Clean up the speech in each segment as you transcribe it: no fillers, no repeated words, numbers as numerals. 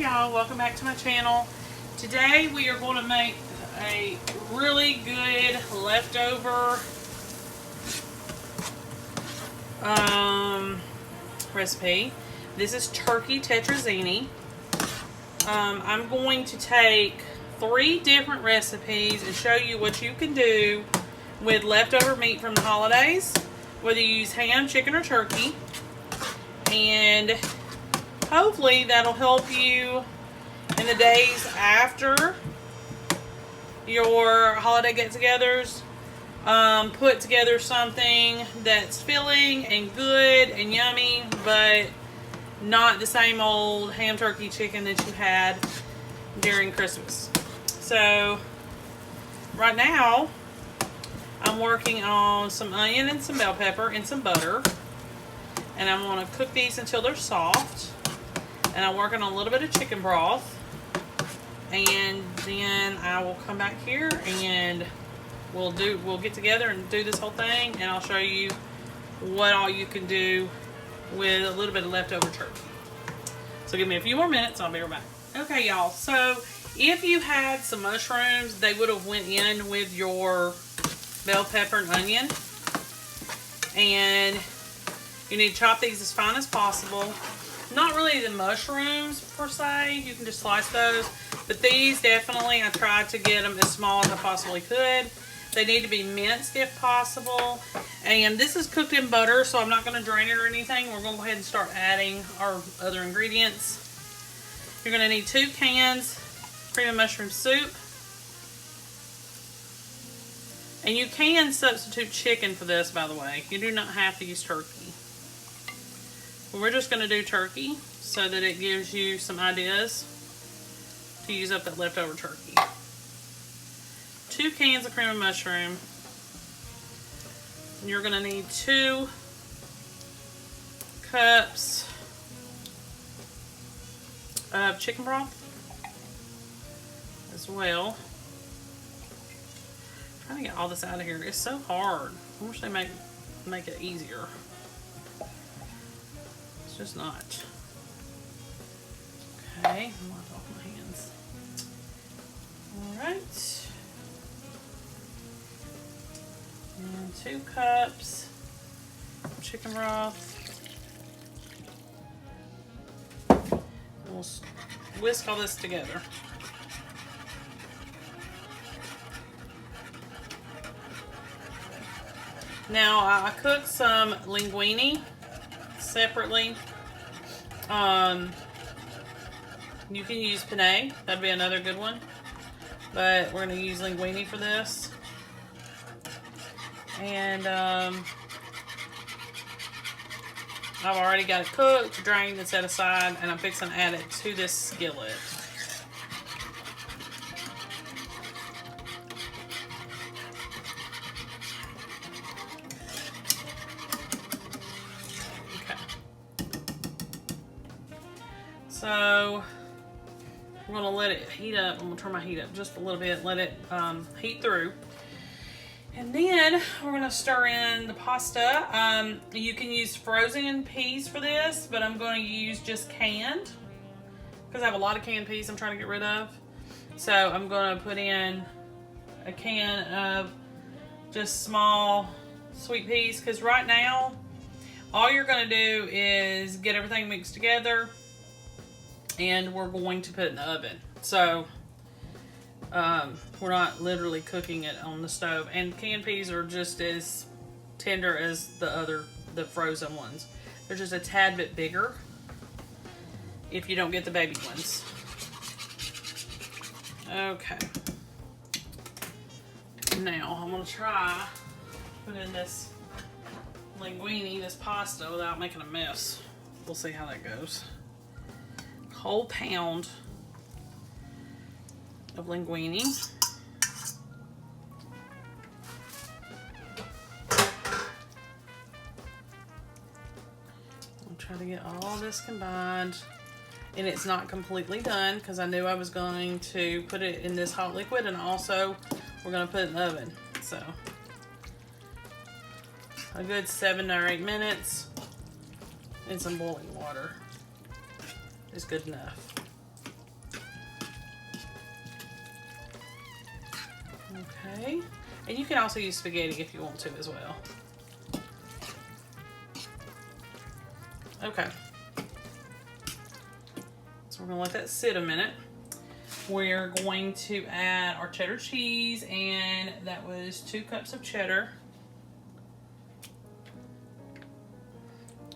y'all, welcome back to my channel. Today we are going to make a really good leftover recipe. This is turkey tetrazzini. I'm going to take 3 different recipes and show you what you can do with leftover meat from the holidays, whether you use ham, chicken, or turkey, and hopefully that'll help you in the days after your holiday get-togethers. Put together something that's filling and good and yummy, but not the same old ham, turkey, chicken that you had during Christmas. So right now I'm working on some onion and some bell pepper and some butter, and I'm going to cook these until they're soft. And I'm working on a little bit of chicken broth, and then I will come back here and we'll get together and do this whole thing, and I'll show you what all you can do with a little bit of leftover turkey. So give me a few more minutes, I'll be right back. Okay, y'all, so if you had some mushrooms, they would have went in with your bell pepper and onion, and you need to chop these as fine as possible. Not really the mushrooms per se, you can just slice those, but these definitely, I tried to get them as small as I possibly could. They need to be minced if possible, and this is cooked in butter, so I'm not going to drain it or anything. We're going to go ahead and start adding our other ingredients. You're going to need 2 cans cream of mushroom soup, and you can substitute chicken for this, by the way. You do not have to use turkey. We're just going to do turkey so that it gives you some ideas to use up that leftover turkey. 2 cans of cream of mushroom. You're going to need 2 cups of chicken broth as well. I'm trying to get all this out of here. It's so hard. I wish they make it easier. It's just not. Okay, I'm going to off my hands. Alright. And 2 cups of chicken broth. We'll whisk all this together. Now, I cooked some linguine separately. You can use penne, that'd be another good one, but we're going to use linguine for this. And I've already got it cooked, drained, and set aside, and I'm fixing to add it to this skillet. So I'm going to let it heat up. I'm going to turn my heat up just a little bit, let it heat through. And then we're going to stir in the pasta. You can use frozen peas for this, but I'm going to use just canned because I have a lot of canned peas I'm trying to get rid of. So I'm going to put in a can of just small sweet peas, because right now all you're going to do is get everything mixed together, and we're going to put it in the oven. So we're not literally cooking it on the stove. And canned peas are just as tender as the frozen ones. They're just a tad bit bigger if you don't get the baby ones. Okay. Now I'm gonna try put in this linguine, this pasta, without making a mess. We'll see how that goes. Whole pound of linguine. I'll try to get all this combined, and it's not completely done because I knew I was going to put it in this hot liquid, and also we're going to put it in the oven. So a good 7 or 8 minutes in some boiling water is good enough. Okay. And you can also use spaghetti if you want to as well. Okay. So we're gonna let that sit a minute. We're going to add our cheddar cheese, and that was 2 cups of cheddar.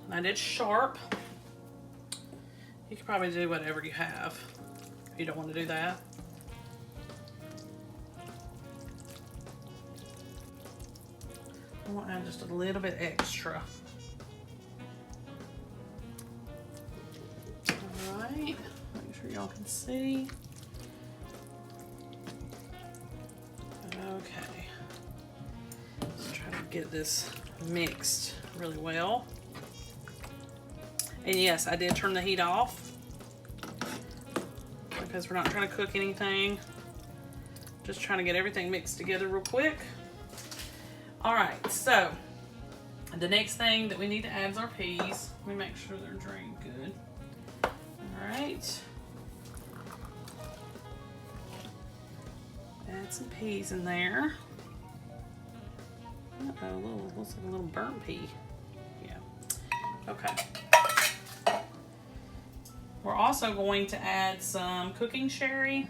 And I did sharp. You could probably do whatever you have if you don't want to do that. I want to add just a little bit extra. All right, make sure y'all can see. Okay, let's try to get this mixed really well. And yes, I did turn the heat off because we're not trying to cook anything. Just trying to get everything mixed together real quick. All right, so the next thing that we need to add is our peas. Let me make sure they're drained good. All right. Add some peas in there. Uh-oh, looks like a little burnt pea. Yeah. Okay. We're also going to add some cooking sherry.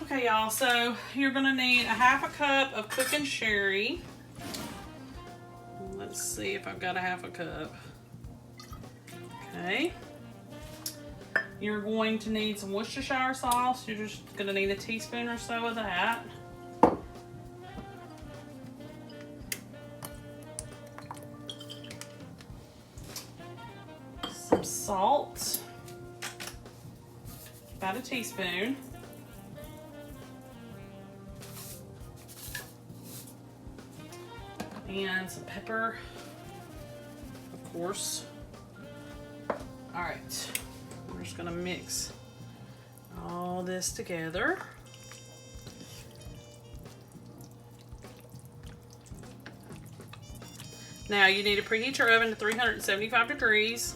Okay, y'all, so you're gonna need a 1/2 cup of cooking sherry. Let's see if I've got a 1/2 cup. Okay. You're going to need some Worcestershire sauce. You're just gonna need a teaspoon or so of that. Some salt, about a teaspoon. And some pepper, of course. All right, we're just gonna mix all this together. Now you need to preheat your oven to 375 degrees.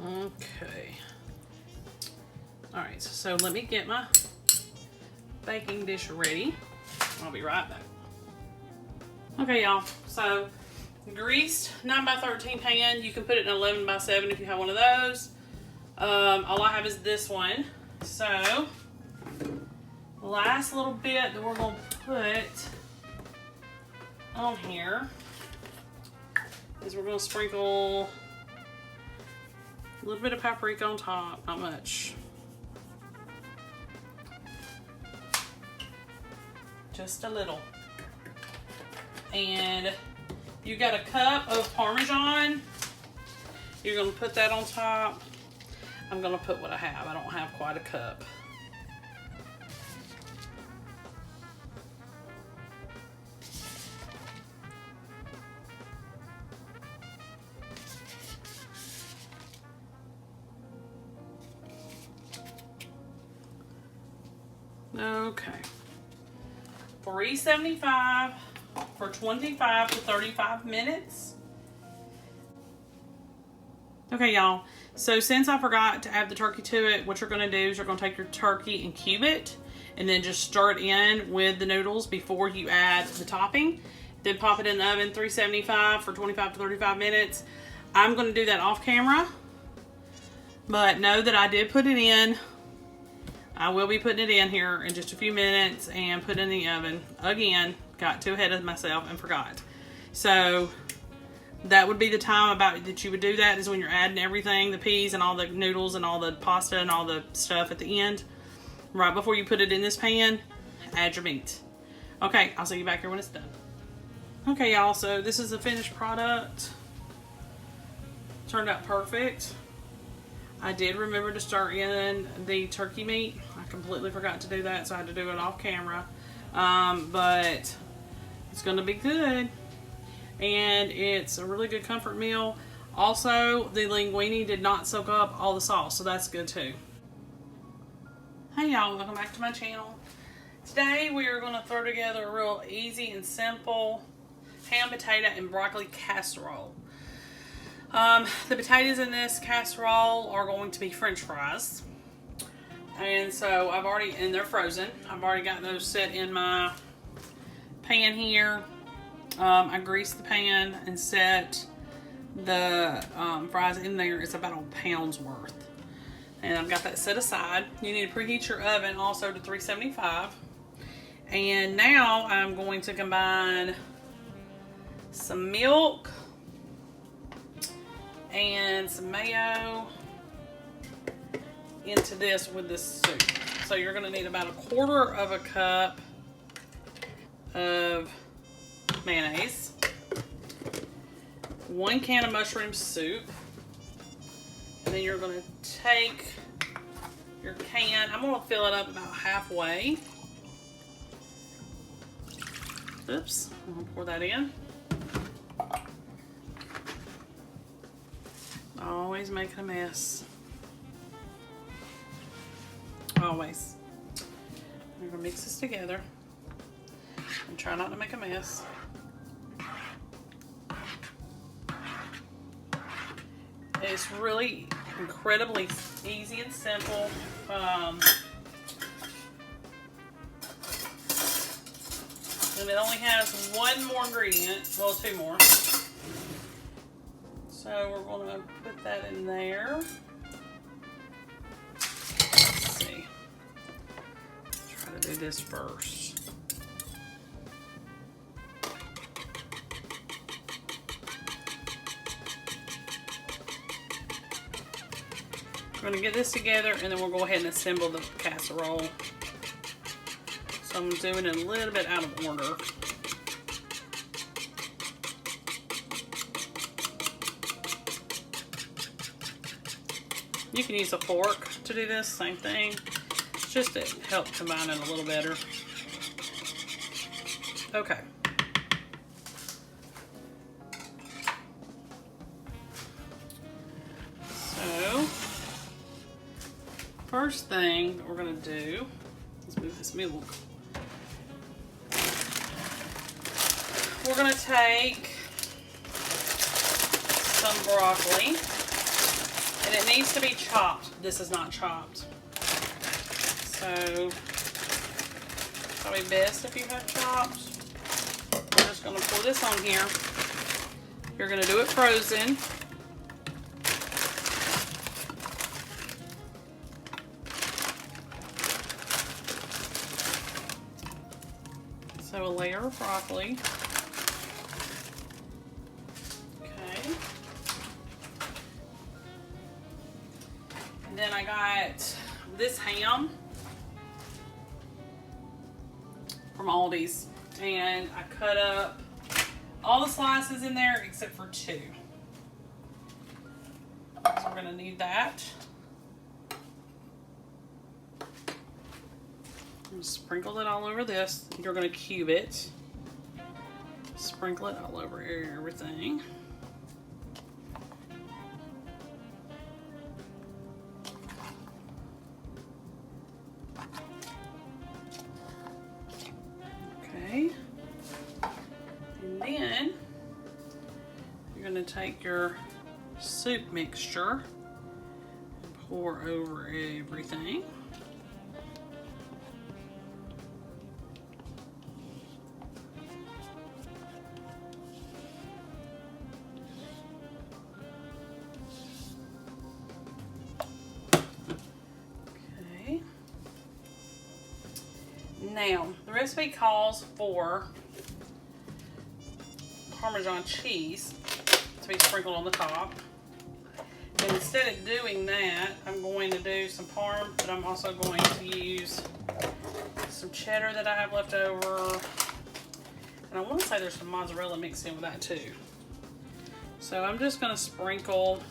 Okay. All right, so let me get my baking dish ready. I'll be right back. Okay, y'all, so greased 9x13 pan. You can put it in 11x7 if you have one of those. All I have is this one. So the last little bit that we're gonna put on here is we're gonna sprinkle a little bit of paprika on top, not much. Just a little. And you got a cup of Parmesan. You're gonna put that on top. I'm gonna put what I have. I don't have quite a cup. Okay. $3.75 for 25 to 35 minutes. Okay, y'all. So since I forgot to add the turkey to it, what you're gonna do is you're gonna take your turkey and cube it, and then just stir it in with the noodles before you add the topping. Then pop it in the oven, 375 for 25 to 35 minutes. I'm gonna do that off camera, but know that I did put it in. I will be putting it in here in just a few minutes and put it in the oven. Again, got too ahead of myself and forgot. So that would be the time about that you would do that, is when you're adding everything, the peas and all the noodles and all the pasta and all the stuff at the end. Right before you put it in this pan, add your meat. Okay, I'll see you back here when it's done. Okay, y'all, so this is the finished product. Turned out perfect. I did remember to stir in the turkey meat. I completely forgot to do that, so I had to do it off camera. But it's gonna be good. And it's a really good comfort meal. Also, the linguine did not soak up all the sauce, so that's good too. Hey y'all, welcome back to my channel. Today we are gonna throw together a real easy and simple ham, potato, and broccoli casserole. The potatoes in this casserole are going to be French fries. And so and they're frozen. I've already got those set in my pan here. I greased the pan and set the fries in there. It's about a pound's worth. And I've got that set aside. You need to preheat your oven also to 375. And now I'm going to combine some milk and some mayo into this with this soup. So you're going to need about 1/4 of a cup of mayonnaise, 1 can of mushroom soup, and then you're going to take your can. I'm going to fill it up about halfway. Oops, I'm going to pour that in. Always making a mess. Always. I'm going to mix this together and try not to make a mess. It's really incredibly easy and simple. And it only has 1 more ingredient, well, 2 more. So we're going to put that in there. Let's see. Try to do this first. We're going to get this together and then we'll go ahead and assemble the casserole. So I'm doing it a little bit out of order. You can use a fork to do this, same thing. Just to help combine it a little better. Okay. So, first thing that we're gonna do, let's move this milk. We're gonna take some broccoli. And it needs to be chopped. This is not chopped. So, probably best if you have chopped. I'm just going to pour this on here. You're going to do it frozen. So, a layer of broccoli. Then I got this ham from Aldi's, and I cut up all the slices in there except for 2. So we're gonna need that. Sprinkle it all over this. You're gonna cube it. Sprinkle it all over everything. And then you're going to take your soup mixture and pour over everything. Okay. Now, the recipe calls for Parmesan cheese to be sprinkled on the top. And instead of doing that, I'm going to do some parm, but I'm also going to use some cheddar that I have left over. And I want to say there's some mozzarella mixed in with that too. So I'm just going to sprinkle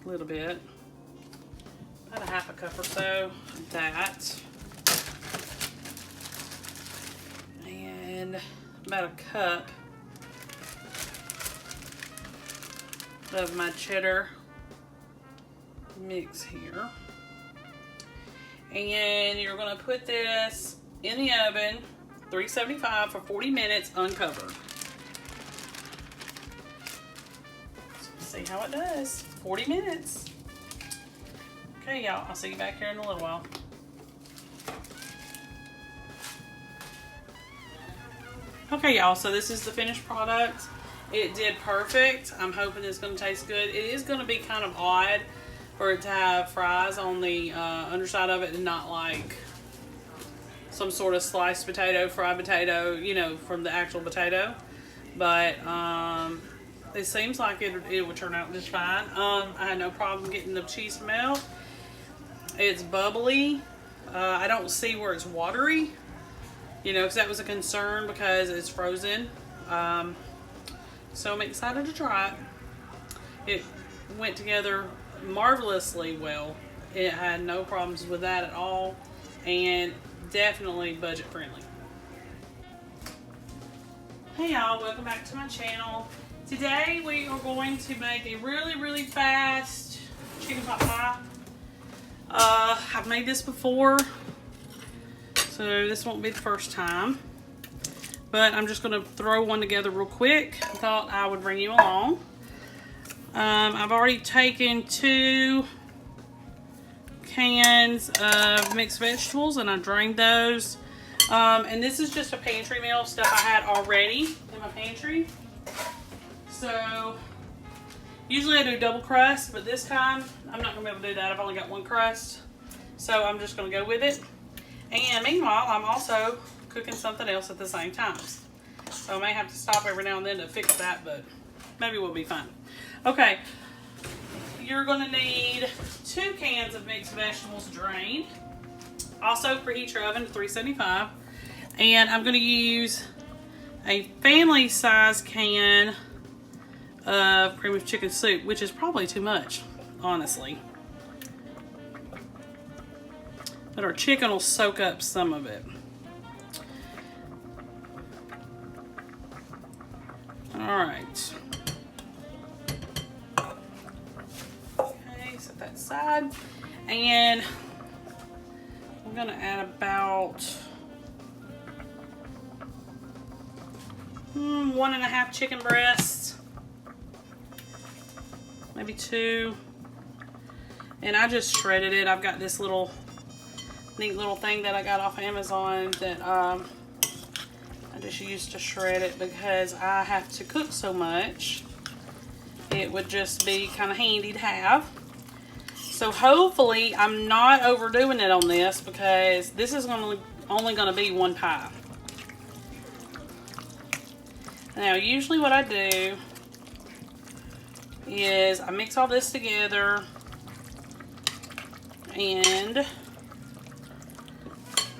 a little bit, about a 1/2 cup or so of that. And about a cup of my cheddar mix here. And you're going to put this in the oven $3.75 for 40 minutes uncovered. So let's see how it does. 40 minutes. Okay, y'all. I'll see you back here in a little while. Okay, y'all. So this is the finished product. It did perfect. I'm hoping it's going to taste good. It is going to be kind of odd for it to have fries on the underside of it and not like some sort of sliced potato, fried potato, you know, from the actual potato. But it seems like it would turn out just fine. I had no problem getting the cheese to melt. It's bubbly. I don't see where it's watery, you know, because that was a concern because it's frozen. So I'm excited to try it. It went together marvelously well. It had no problems with that at all, and definitely budget friendly. Hey y'all, welcome back to my channel. Today we are going to make a really fast chicken pot pie. I've made this before, so this won't be the first time. But I'm just going to throw one together real quick. I thought I would bring you along. I've already taken 2 cans of mixed vegetables and I drained those. And this is just a pantry meal, stuff I had already in my pantry. So usually I do double crust, but this time I'm not going to be able to do that. I've only got 1 crust. So I'm just going to go with it. And meanwhile, I'm also cooking something else at the same time. So I may have to stop every now and then to fix that, but maybe we'll be fine. Okay, you're going to need 2 cans of mixed vegetables drained. Also preheat your oven to 375. And I'm going to use a family size can of cream of chicken soup, which is probably too much, honestly. But our chicken will soak up some of it. Alright. Okay, set that aside. And I'm going to add about 1.5 chicken breasts. Maybe 2. And I just shredded it. I've got this little neat little thing that I got off Amazon that I just used to shred it because I have to cook so much. It would just be kind of handy to have. So hopefully I'm not overdoing it on this because this is only going to be 1 pie. Now usually what I do is I mix all this together and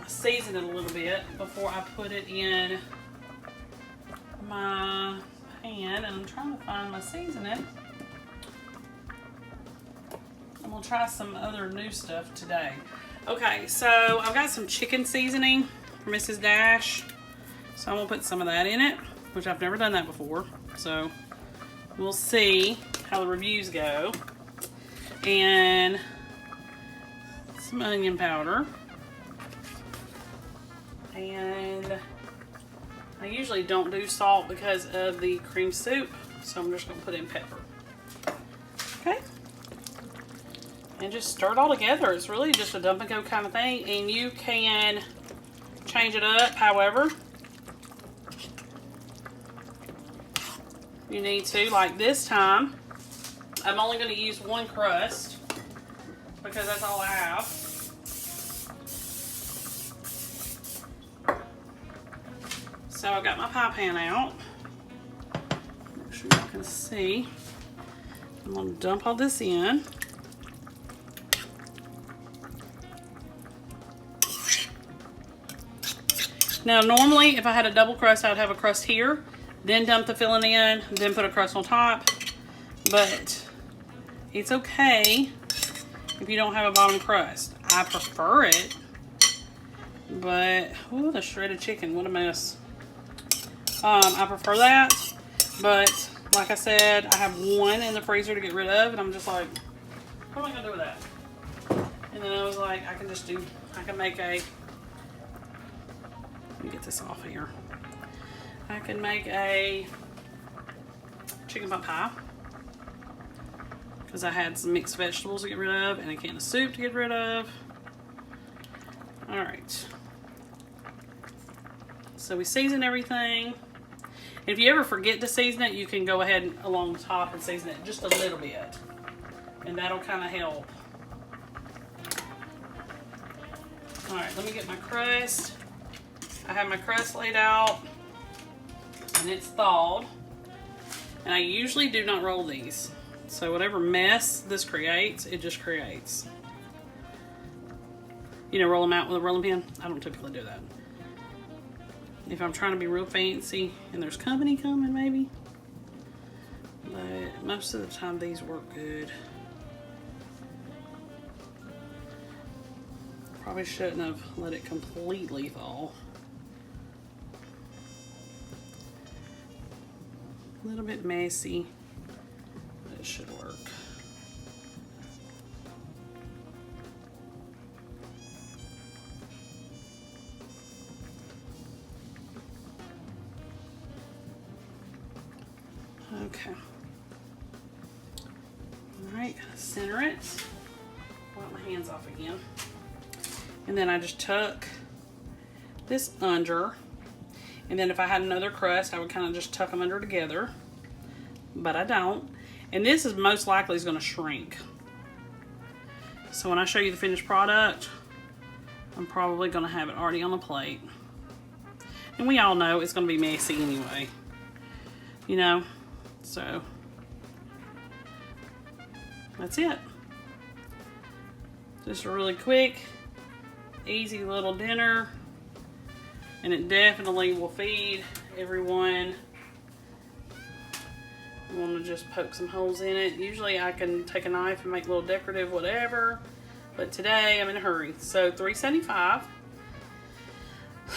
season it a little bit before I put it in my pan, and I'm trying to find my seasoning. I'm gonna try some other new stuff today. Okay, so I've got some chicken seasoning from Mrs. Dash, so I'm gonna put some of that in it, which I've never done that before, so we'll see how the reviews go. And some onion powder. And I usually don't do salt because of the cream soup, so I'm just going to put in pepper. Okay. And just stir it all together. It's really just a dump and go kind of thing, and you can change it up however you need to. Like this time, I'm only going to use 1 crust because that's all I have. So I've got my pie pan out. Make sure you can see. I'm going to dump all this in. Now normally if I had a double crust, I would have a crust here, then dump the filling in, then put a crust on top. But it's okay if you don't have a bottom crust. I prefer it, but ooh, the shredded chicken, what a mess. I prefer that, but like I said, I have 1 in the freezer to get rid of, and I'm just like, what am I gonna do with that? And then I was like, I can make a me get this off here. I can make a chicken pot pie because I had some mixed vegetables to get rid of and a can of soup to get rid of. All right. So we season everything. If you ever forget to season it, you can go ahead and along the top and season it just a little bit. And that'll kind of help. All right, let me get my crust. I have my crust laid out and it's thawed. And I usually do not roll these. So whatever mess this creates, it just creates. You know, roll them out with a rolling pin. I don't typically do that. If I'm trying to be real fancy and there's company coming, maybe. But most of the time these work good. Probably shouldn't have let it completely thaw. A little bit messy, but it should work. Okay. All right, center it. Wipe my hands off again. And then I just tuck this under. And then if I had another crust, I would kind of just tuck them under together. But I don't. And this is most likely is going to shrink. So when I show you the finished product, I'm probably going to have it already on the plate. And we all know it's going to be messy anyway. You know? So that's it. Just a really quick, easy little dinner. And it definitely will feed everyone. I want to just poke some holes in it. Usually I can take a knife and make a little decorative whatever. But today I'm in a hurry. So $3.75.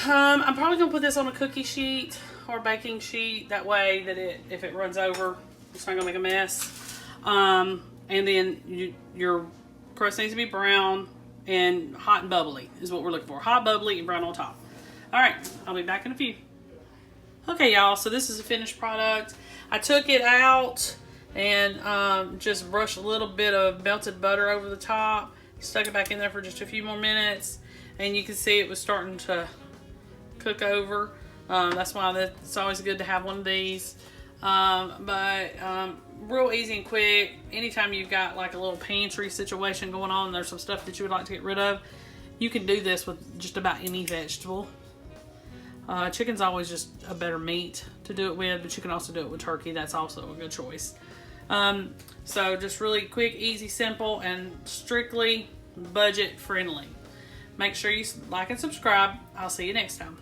I'm probably going to put this on a cookie sheet or baking sheet. That way that if it runs over, it's not going to make a mess. And then your crust needs to be brown and hot and bubbly is what we're looking for. Hot, bubbly, and brown on top. All right, I'll be back in a few. Okay, y'all, so this is a finished product. I took it out and just brushed a little bit of melted butter over the top. Stuck it back in there for just a few more minutes. And you can see it was starting to cook over. That's why it's always good to have one of these. Real easy and quick. Anytime you've got like a little pantry situation going on, there's some stuff that you would like to get rid of, you can do this with just about any vegetable. Chicken's always just a better meat to do it with, but you can also do it with turkey. That's also a good choice. So just really quick, easy, simple, and strictly budget friendly. Make sure you like and subscribe. I'll see you next time.